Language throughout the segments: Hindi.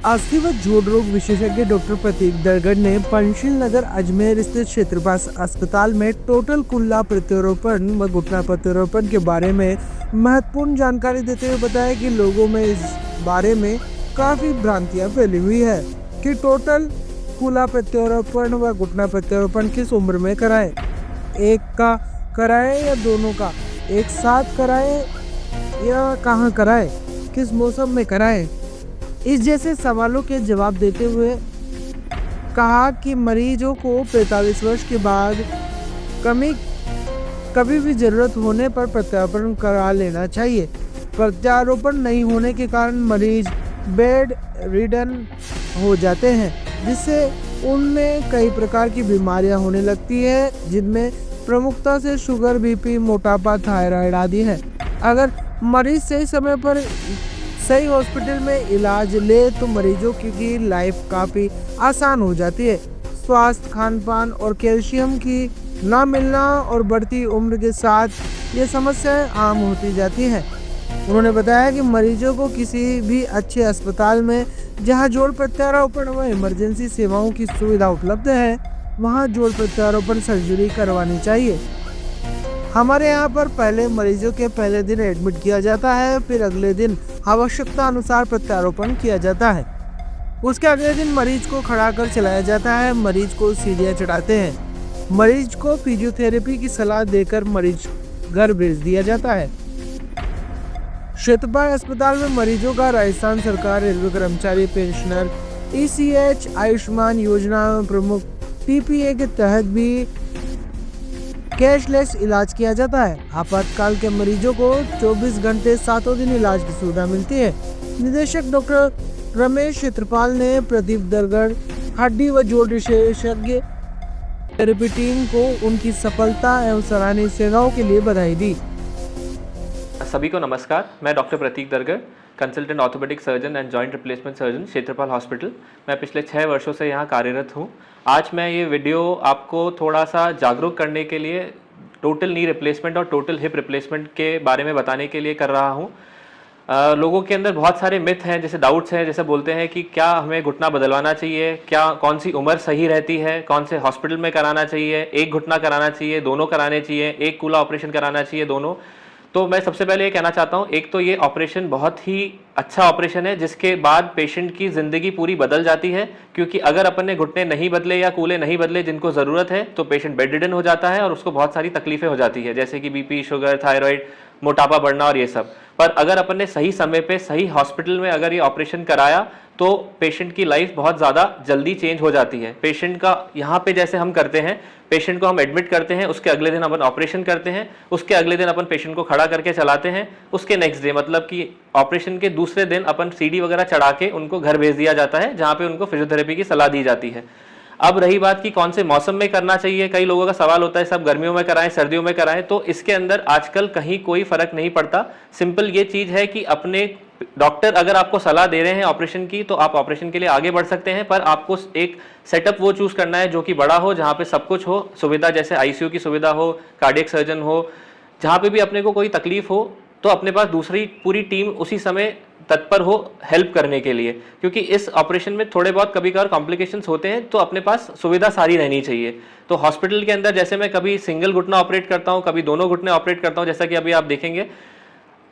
अस्थि व जोड़ रोग विशेषज्ञ डॉक्टर प्रतीक दरगढ़ ने पंचशील नगर अजमेर स्थित क्षेत्रपास अस्पताल में टोटल कुल्ला प्रत्यारोपण व घुटना प्रत्यारोपण के बारे में महत्वपूर्ण जानकारी देते हुए बताया कि लोगों में इस बारे में काफी भ्रांतियां फैली हुई है कि टोटल कुल्ला प्रत्यारोपण व घुटना प्रत्यारोपण किस उम्र में कराएं, एक का कराएं या दोनों का एक साथ कराएं या कहाँ कराएं, किस मौसम में कराएं। इस जैसे सवालों के जवाब देते हुए कहा कि मरीजों को 45 वर्ष के बाद कभी भी जरूरत होने पर प्रत्यारोपण करा लेना चाहिए। प्रत्यारोपण नहीं होने के कारण मरीज बेड रिडन हो जाते हैं, जिससे उनमें कई प्रकार की बीमारियां होने लगती है, जिनमें प्रमुखता से शुगर, बीपी, मोटापा, थायराइड आदि है। अगर मरीज सही समय पर सही हॉस्पिटल में इलाज ले तो मरीजों की लाइफ काफ़ी आसान हो जाती है। स्वास्थ्य, खान पान और कैल्शियम की ना मिलना और बढ़ती उम्र के साथ ये समस्याएं आम होती जाती हैं। उन्होंने बताया कि मरीजों को किसी भी अच्छे अस्पताल में जहां जोड़ प्रत्यारोपण व इमरजेंसी सेवाओं की सुविधा उपलब्ध है, वहां जोड़ प्रत्यारोपण सर्जरी करवानी चाहिए। हमारे यहाँ पर पहले मरीजों के पहले दिन एडमिट किया जाता है, फिर अगले दिन आवश्यकता अनुसार प्रत्यारोपण किया जाता है। उसके अगले दिन मरीज को खड़ा कर चलाया जाता है। मरीज को सीढ़ियाँ चढ़ाते हैं। मरीज को फिजियोथेरेपी की सलाह देकर मरीज घर भेज दिया जाता है। क्षेत्रपाल अस्पताल में मरीजों का राजस्थान सरकार, रेलवे कर्मचारी पेंशनर, ECH, आयुष्मान योजना प्रमुख PPA के तहत भी कैशलेस इलाज किया जाता है। आपातकाल के मरीजों को 24 घंटे 7 दिन इलाज की सुविधा मिलती है। निदेशक डॉक्टर रमेश क्षेत्रपाल ने प्रदीप दरगढ़ हड्डी व जोड़ विशेषज्ञ थेरेपी टीम को उनकी सफलता एवं सराहनीय सेवाओं के लिए बधाई दी। सभी को नमस्कार। मैं doctor Prateek Dargarh, consultant orthopaedic surgeon and joint replacement surgeon, Kshetrapal hospital. मैं पिछले 6 वर्षों से यहाँ कार्यरत हूँ। आज मैं ये वीडियो आपको थोड़ा सा जागरूक करने के लिए टोटल नी रिप्लेसमेंट और टोटल हिप रिप्लेसमेंट के बारे में बताने के लिए कर रहा हूँ। लोगों के अंदर बहुत सारे मिथ हैं, जैसे डाउट्स हैं, जैसे बोलते हैं कि क्या हमें घुटना बदलवाना चाहिए, क्या कौन सी उम्र सही रहती है, कौन से हॉस्पिटल में कराना चाहिए, एक घुटना कराना चाहिए, दोनों कराने चाहिए, एक कूला ऑपरेशन कराना चाहिए, दोनों। तो मैं सबसे पहले ये कहना चाहता हूँ, एक तो ये ऑपरेशन बहुत ही अच्छा ऑपरेशन है, जिसके बाद पेशेंट की ज़िंदगी पूरी बदल जाती है। क्योंकि अगर अपन ने घुटने नहीं बदले या कूले नहीं बदले जिनको ज़रूरत है, तो पेशेंट बेड रिडन हो जाता है और उसको बहुत सारी तकलीफें हो जाती है, जैसे कि बीपी, शुगर, थायराइड, मोटापा बढ़ना और ये सब। पर अगर अपन ने सही समय पे सही हॉस्पिटल में अगर ये ऑपरेशन कराया तो पेशेंट की लाइफ बहुत ज़्यादा जल्दी चेंज हो जाती है। पेशेंट का यहाँ पे जैसे हम करते हैं, पेशेंट को हम एडमिट करते हैं, उसके अगले दिन अपन ऑपरेशन करते हैं, उसके अगले दिन अपन पेशेंट को खड़ा करके चलाते हैं, उसके नेक्स्ट डे मतलब कि ऑपरेशन के दूसरे दिन अपन सीढ़ी वगैरह चढ़ा के उनको घर भेज दिया जाता है, जहाँ पे उनको फिजियोथेरेपी की सलाह दी जाती है। अब रही बात कि कौन से मौसम में करना चाहिए, कई लोगों का सवाल होता है सब गर्मियों में कराएं, सर्दियों में कराएं, तो इसके अंदर आजकल कहीं कोई फर्क नहीं पड़ता। सिंपल ये चीज है कि अपने डॉक्टर अगर आपको सलाह दे रहे हैं ऑपरेशन की, तो आप ऑपरेशन के लिए आगे बढ़ सकते हैं, पर आपको एक सेटअप वो चूज करना है जो कि बड़ा हो, जहाँ पे सब कुछ हो, सुविधा जैसे ICU की सुविधा हो, कार्डियक सर्जन हो, जहाँ पे भी अपने को कोई तकलीफ हो तो अपने पास दूसरी पूरी टीम उसी समय तत्पर हो हेल्प करने के लिए। क्योंकि इस ऑपरेशन में थोड़े बहुत कभी कभार कॉम्प्लिकेशंस होते हैं, तो अपने पास सुविधा सारी रहनी चाहिए। तो हॉस्पिटल के अंदर जैसे मैं कभी सिंगल घुटना ऑपरेट करता हूँ, कभी दोनों घुटने ऑपरेट करता हूँ, जैसा कि अभी आप देखेंगे,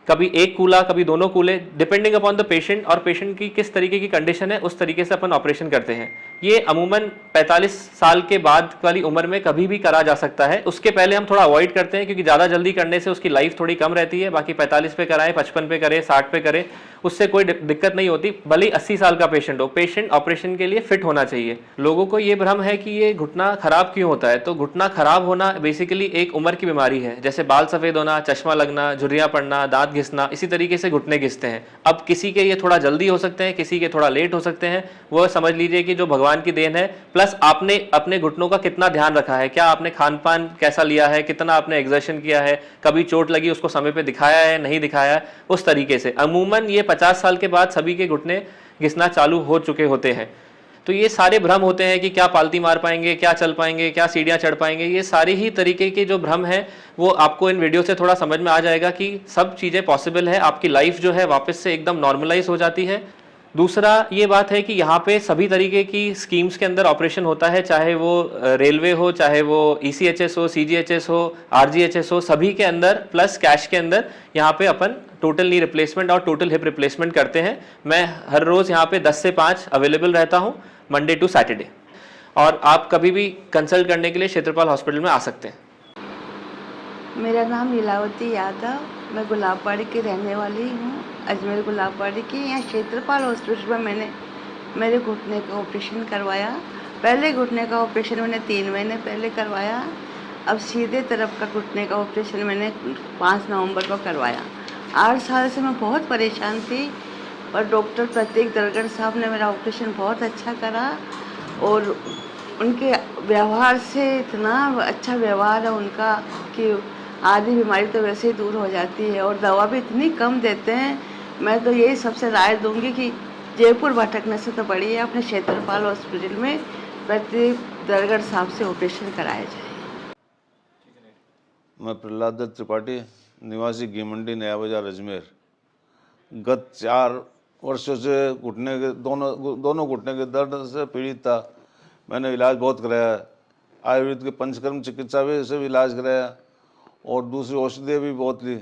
कभी एक कूला कभी दोनों कूले, डिपेंडिंग अपॉन द पेशेंट और पेशेंट की किस तरीके की कंडीशन है उस तरीके से अपन ऑपरेशन करते हैं। ये अमूमन 45 साल के बाद वाली उम्र में कभी भी करा जा सकता है। उसके पहले हम थोड़ा अवॉइड करते हैं, क्योंकि ज़्यादा जल्दी करने से उसकी लाइफ थोड़ी कम रहती है। बाकी 45 पे कराएं, 55 पे करें, 60 पे करें, उससे कोई दिक्कत नहीं होती, भले ही 80 साल का पेशेंट हो। पेशेंट ऑपरेशन के लिए फिट होना चाहिए। लोगों को ये भ्रम है कि ये घुटना खराब क्यों होता है। तो घुटना खराब होना बेसिकली एक उम्र की बीमारी है, जैसे बाल सफ़ेद होना, चश्मा लगना, झुर्रियाँ पड़ना, दांत घिसना, इसी तरीके से घुटने घिसते हैं। अब किसी के ये थोड़ा जल्दी हो सकते हैं, किसी के थोड़ा लेट हो सकते हैं, वो समझ लीजिए कि जो भगवान की देन है। प्लस आपने अपने घुटनों का कितना ध्यान रखा है, क्या आपने खान पान कैसा लिया है, कितना आपने एक्सर्शन किया है, कभी चोट लगी उसको समय पे दिखाया है, नहीं दिखाया है, उस तरीके से। अमूमन ये 50 साल के बाद सभी के घुटने घिसना चालू हो चुके होते हैं। तो ये सारे भ्रम होते हैं कि क्या पालती मार पाएंगे, क्या चल पाएंगे, क्या सीढ़ियाँ चढ़ पाएंगे। ये सारे ही तरीके के जो भ्रम है वो आपको इन वीडियो से थोड़ा समझ में आ जाएगा कि सब चीज़ें पॉसिबल है। आपकी लाइफ जो है वापस से एकदम नॉर्मलाइज हो जाती है। दूसरा ये बात है कि यहाँ पे सभी तरीके की स्कीम्स के अंदर ऑपरेशन होता है, चाहे वो रेलवे हो, चाहे वो ECHS हो, CGHS हो, RGHS हो, सभी के अंदर प्लस कैश के अंदर यहाँ पे अपन टोटल नी रिप्लेसमेंट और टोटल हिप रिप्लेसमेंट करते हैं। मैं हर रोज़ यहाँ पे 10 से 5 अवेलेबल रहता हूँ, मंडे टू सैटरडे, और आप कभी भी कंसल्ट करने के लिए क्षेत्रपाल हॉस्पिटल में आ सकते हैं। मेरा नाम लीलावती यादव, मैं गुलाबबाड़ी की रहने वाली हूँ, अजमेर गुलाबबाड़ी की। यहाँ क्षेत्रपाल हॉस्पिटल में मैंने मेरे घुटने का ऑपरेशन करवाया। पहले घुटने का ऑपरेशन मैंने 3 महीने पहले करवाया। अब सीधे तरफ का घुटने का ऑपरेशन मैंने 5 नवंबर को करवाया। 8 साल से मैं बहुत परेशान थी, पर डॉक्टर प्रतीक दरगढ़ साहब ने मेरा ऑपरेशन बहुत अच्छा करा, और उनके व्यवहार से इतना अच्छा व्यवहार है उनका कि आधी बीमारी तो वैसे ही दूर हो जाती है, और दवा भी इतनी कम देते हैं। मैं तो यही सबसे राय दूंगी कि जयपुर भटकने से तो बढ़िया अपने क्षेत्रपाल हॉस्पिटल में प्रतीक दरगढ़ साहब से ऑपरेशन कराया जाए। मैं प्रहलाद दत्त त्रिपाठी, निवासी घी मंडी नया बाजार अजमेर। गत 4 वर्षों से घुटने के दोनों घुटने के दर्द से पीड़ित था। मैंने इलाज बहुत कराया, आयुर्वेद के पंचकर्म चिकित्सा से भी इलाज कराया और दूसरी औषधियाँ भी बहुत ली,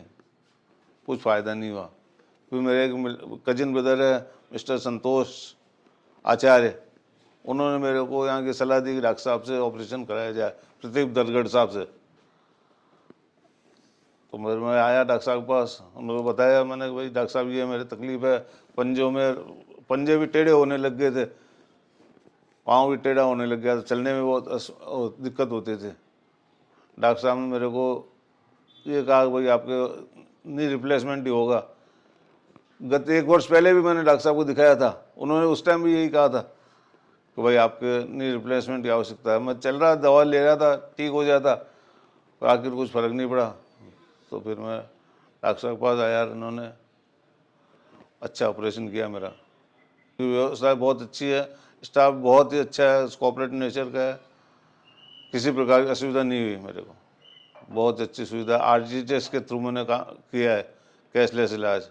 कुछ फ़ायदा नहीं हुआ। फिर मेरे एक कजिन ब्रदर है मिस्टर संतोष आचार्य, उन्होंने मेरे को यहाँ की सलाह दी कि डॉक्टर साहब से ऑपरेशन कराया जाए, प्रतीक दरगढ़ साहब से। तो मैं आया डॉक्टर साहब के पास, उन्होंने बताया, मैंने भाई डॉक्टर साहब ये मेरी तकलीफ़ है, पंजे भी टेढ़े होने लग गए थे, पाँव भी टेढ़ा होने लग गया था, चलने में बहुत दिक्कत होती थी। डॉक्टर साहब ने मेरे को ये कहा कि भाई आपके नी रिप्लेसमेंट ही होगा। गत 1 वर्ष पहले भी मैंने डॉक्टर साहब को दिखाया था, उन्होंने उस टाइम भी यही कहा था कि भाई आपके नी रिप्लेसमेंट की आवश्यकता है। मैं चल रहा, दवा ले रहा था, ठीक हो जाता, पर आखिर कुछ फ़र्क नहीं पड़ा। तो फिर मैं डॉक्टर साहब के पास आया, उन्होंने अच्छा ऑपरेशन किया मेरा। व्यवस्था बहुत अच्छी है, स्टाफ बहुत ही अच्छा है, कोऑपरेटिव नेचर का है, किसी प्रकार की असुविधा नहीं हुई मेरे को, बहुत अच्छी सुविधा। RGHS के थ्रू मैंने किया है कैशलेस इलाज।